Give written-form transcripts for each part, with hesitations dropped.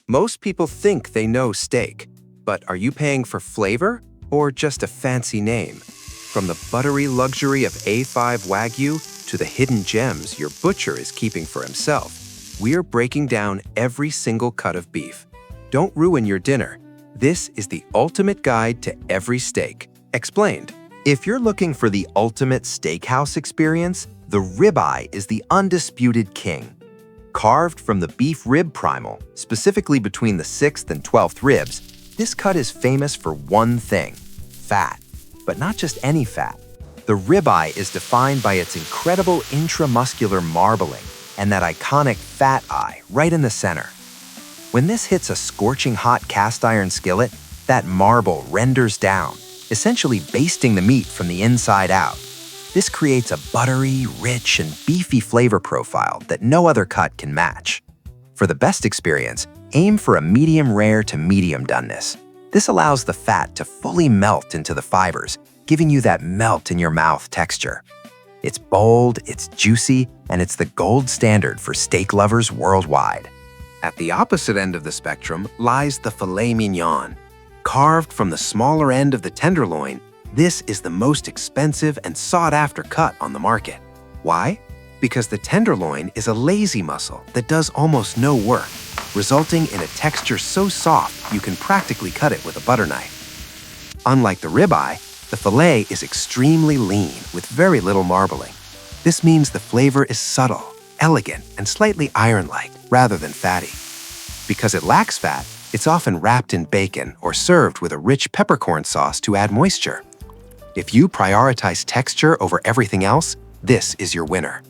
Most people think they know steak, but are you paying for flavor or just a fancy name? From the buttery luxury of A5 Wagyu to the hidden gems your butcher is keeping for himself, we're breaking down every single cut of beef. Don't ruin your dinner. This is the ultimate guide to every steak. Explained. If you're looking for the ultimate steakhouse experience, the ribeye is the undisputed king. Carved from the beef rib primal, specifically between the 6th and 12th ribs, this cut is famous for one thing: fat. But not just any fat. The ribeye is defined by its incredible intramuscular marbling and that iconic fat eye right in the center. When this hits a scorching hot cast iron skillet, that marble renders down, essentially basting the meat from the inside out. This creates a buttery, rich, and beefy flavor profile that no other cut can match. For the best experience, aim for a medium rare to medium doneness. This allows the fat to fully melt into the fibers, giving you that melt-in-your-mouth texture. It's bold, it's juicy, and it's the gold standard for steak lovers worldwide. At the opposite end of the spectrum lies the filet mignon. Carved from the smaller end of the tenderloin, this is the most expensive and sought-after cut on the market. Why? Because the tenderloin is a lazy muscle that does almost no work, resulting in a texture so soft you can practically cut it with a butter knife. Unlike the ribeye, the filet is extremely lean with very little marbling. This means the flavor is subtle, elegant, and slightly iron-like rather than fatty. Because it lacks fat, it's often wrapped in bacon or served with a rich peppercorn sauce to add moisture. If you prioritize texture over everything else, this is your winner.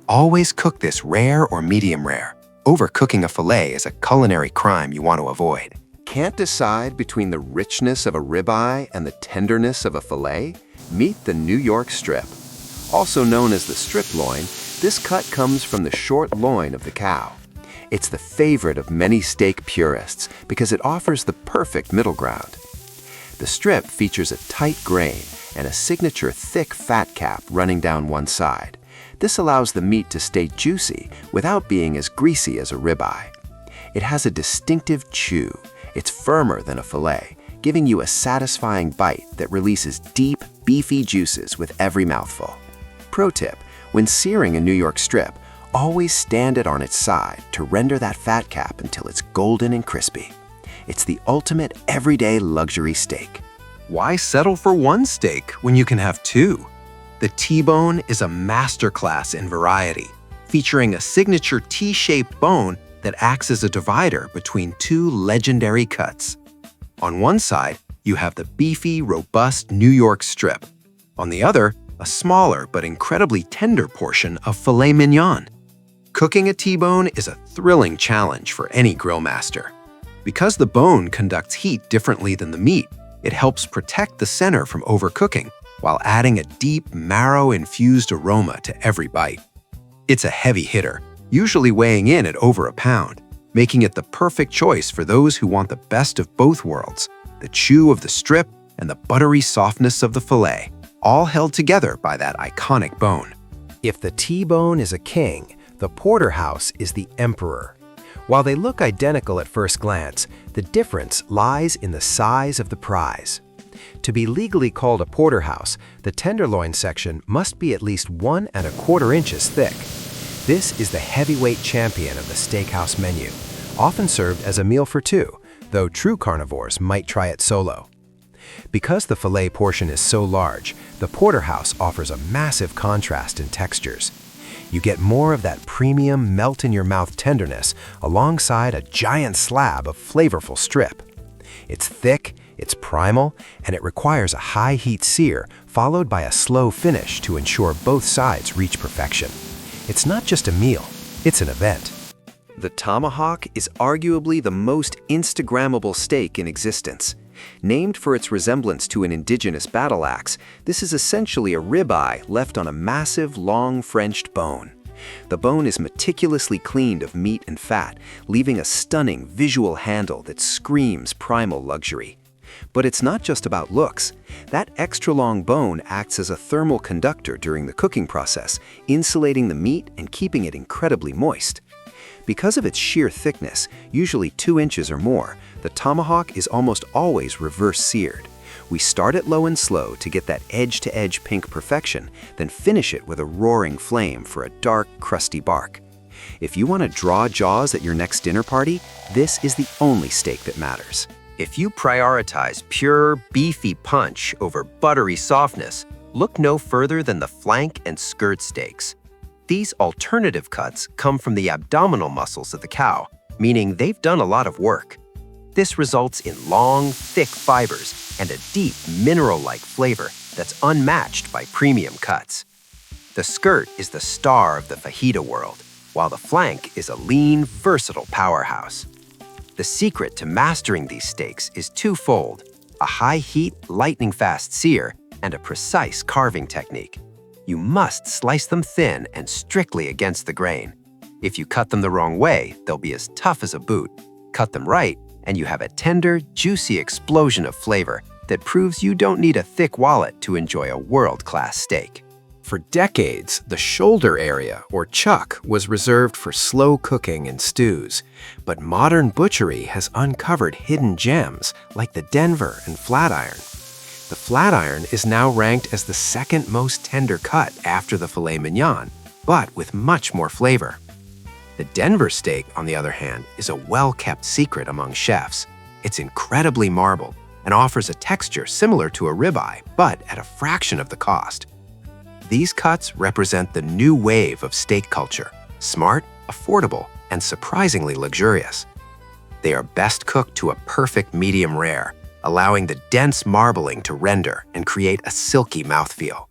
Always cook this rare or medium rare. Overcooking a filet is a culinary crime you want to avoid. Can't decide between the richness of a ribeye and the tenderness of a filet? Meet the New York strip. Also known as the strip loin, this cut comes from the short loin of the cow. It's the favorite of many steak purists because it offers the perfect middle ground. The strip features a tight grain and a signature thick fat cap running down one side. This allows the meat to stay juicy without being as greasy as a ribeye. It has a distinctive chew. It's firmer than a filet, giving you a satisfying bite that releases deep, beefy juices with every mouthful. Pro tip: when searing a New York strip, always stand it on its side to render that fat cap until it's golden and crispy. It's the ultimate everyday luxury steak. Why settle for one steak when you can have two? The T-Bone is a masterclass in variety, featuring a signature T-shaped bone that acts as a divider between two legendary cuts. On one side, you have the beefy, robust New York strip. On the other, a smaller but incredibly tender portion of filet mignon. Cooking a T-bone is a thrilling challenge for any grill master. Because the bone conducts heat differently than the meat, it helps protect the center from overcooking while adding a deep, marrow-infused aroma to every bite. It's a heavy hitter, usually weighing in at over a pound, making it the perfect choice for those who want the best of both worlds, the chew of the strip and the buttery softness of the filet, all held together by that iconic bone. If the T-bone is a king, the Porterhouse is the emperor. While they look identical at first glance, the difference lies in the size of the prize. To be legally called a Porterhouse, the tenderloin section must be at least 1¼ inches thick. This is the heavyweight champion of the steakhouse menu, often served as a meal for two, though true carnivores might try it solo. Because the filet portion is so large, the Porterhouse offers a massive contrast in textures. You get more of that premium melt-in-your-mouth tenderness alongside a giant slab of flavorful strip. It's thick, it's primal, and it requires a high-heat sear followed by a slow finish to ensure both sides reach perfection. It's not just a meal, it's an event. The tomahawk is arguably the most Instagrammable steak in existence. Named for its resemblance to an indigenous battle axe, this is essentially a ribeye left on a massive, long Frenched bone. The bone is meticulously cleaned of meat and fat, leaving a stunning visual handle that screams primal luxury. But it's not just about looks. That extra-long bone acts as a thermal conductor during the cooking process, insulating the meat and keeping it incredibly moist. Because of its sheer thickness, usually 2 inches or more, the tomahawk is almost always reverse seared. We start it low and slow to get that edge-to-edge pink perfection, then finish it with a roaring flame for a dark, crusty bark. If you want to draw jaws at your next dinner party, this is the only steak that matters. If you prioritize pure, beefy punch over buttery softness, look no further than the flank and skirt steaks. These alternative cuts come from the abdominal muscles of the cow, meaning they've done a lot of work. This results in long, thick fibers and a deep, mineral-like flavor that's unmatched by premium cuts. The skirt is the star of the fajita world, while the flank is a lean, versatile powerhouse. The secret to mastering these steaks is twofold: a high-heat, lightning-fast sear and a precise carving technique. You must slice them thin and strictly against the grain. If you cut them the wrong way, they'll be as tough as a boot. Cut them right, and you have a tender, juicy explosion of flavor that proves you don't need a thick wallet to enjoy a world-class steak. For decades, the shoulder area, or chuck, was reserved for slow cooking and stews. But modern butchery has uncovered hidden gems like the Denver and Flatiron. The Flatiron is now ranked as the second most tender cut after the Filet Mignon, but with much more flavor. The Denver steak, on the other hand, is a well-kept secret among chefs. It's incredibly marbled and offers a texture similar to a ribeye, but at a fraction of the cost. These cuts represent the new wave of steak culture: smart, affordable, and surprisingly luxurious. They are best cooked to a perfect medium rare, allowing the dense marbling to render and create a silky mouthfeel.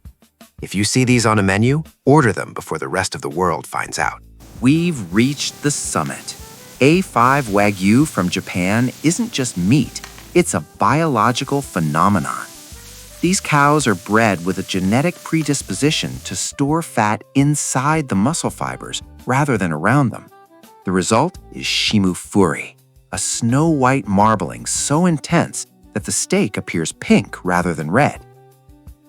If you see these on a menu, order them before the rest of the world finds out. We've reached the summit. A5 Wagyu from Japan isn't just meat, it's a biological phenomenon. These cows are bred with a genetic predisposition to store fat inside the muscle fibers rather than around them. The result is shimufuri, a snow-white marbling so intense that the steak appears pink rather than red.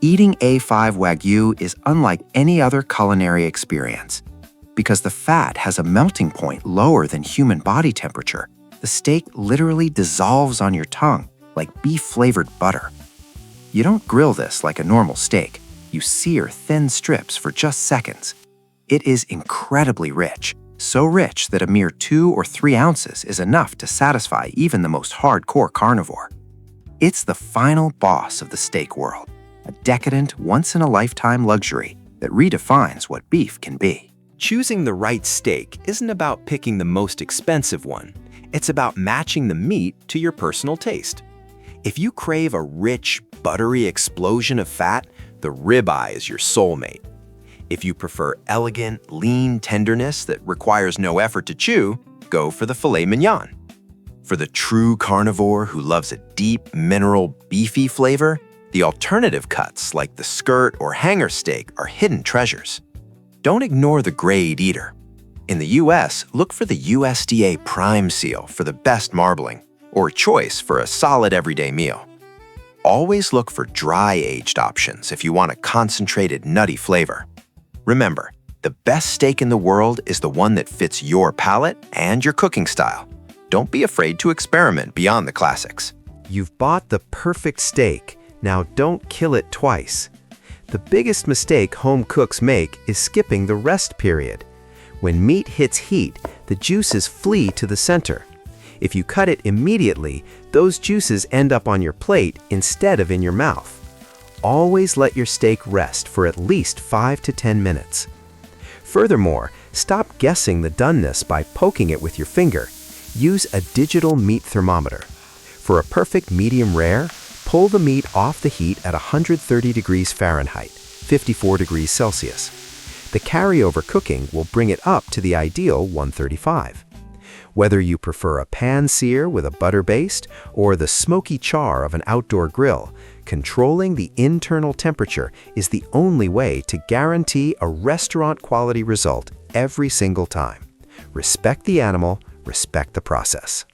Eating A5 Wagyu is unlike any other culinary experience. Because the fat has a melting point lower than human body temperature, the steak literally dissolves on your tongue like beef-flavored butter. You don't grill this like a normal steak. You sear thin strips for just seconds. It is incredibly rich, so rich that a mere 2 or 3 ounces is enough to satisfy even the most hardcore carnivore. It's the final boss of the steak world, a decadent, once-in-a-lifetime luxury that redefines what beef can be. Choosing the right steak isn't about picking the most expensive one. It's about matching the meat to your personal taste. If you crave a rich, buttery explosion of fat, the ribeye is your soulmate. If you prefer elegant, lean tenderness that requires no effort to chew, go for the filet mignon. For the true carnivore who loves a deep, mineral, beefy flavor, the alternative cuts like the skirt or hanger steak are hidden treasures. Don't ignore the grade either. In the US, look for the USDA Prime Seal for the best marbling, or choice for a solid everyday meal. Always look for dry-aged options if you want a concentrated, nutty flavor. Remember, the best steak in the world is the one that fits your palate and your cooking style. Don't be afraid to experiment beyond the classics. You've bought the perfect steak. Now don't kill it twice. The biggest mistake home cooks make is skipping the rest period. When meat hits heat, the juices flee to the center. If you cut it immediately, those juices end up on your plate instead of in your mouth. Always let your steak rest for at least 5 to 10 minutes. Furthermore, stop guessing the doneness by poking it with your finger. Use a digital meat thermometer. For a perfect medium rare, pull the meat off the heat at 130 degrees Fahrenheit, 54 degrees Celsius. The carryover cooking will bring it up to the ideal 135. Whether you prefer a pan sear with a butter baste or the smoky char of an outdoor grill, controlling the internal temperature is the only way to guarantee a restaurant-quality result every single time. Respect the animal, respect the process.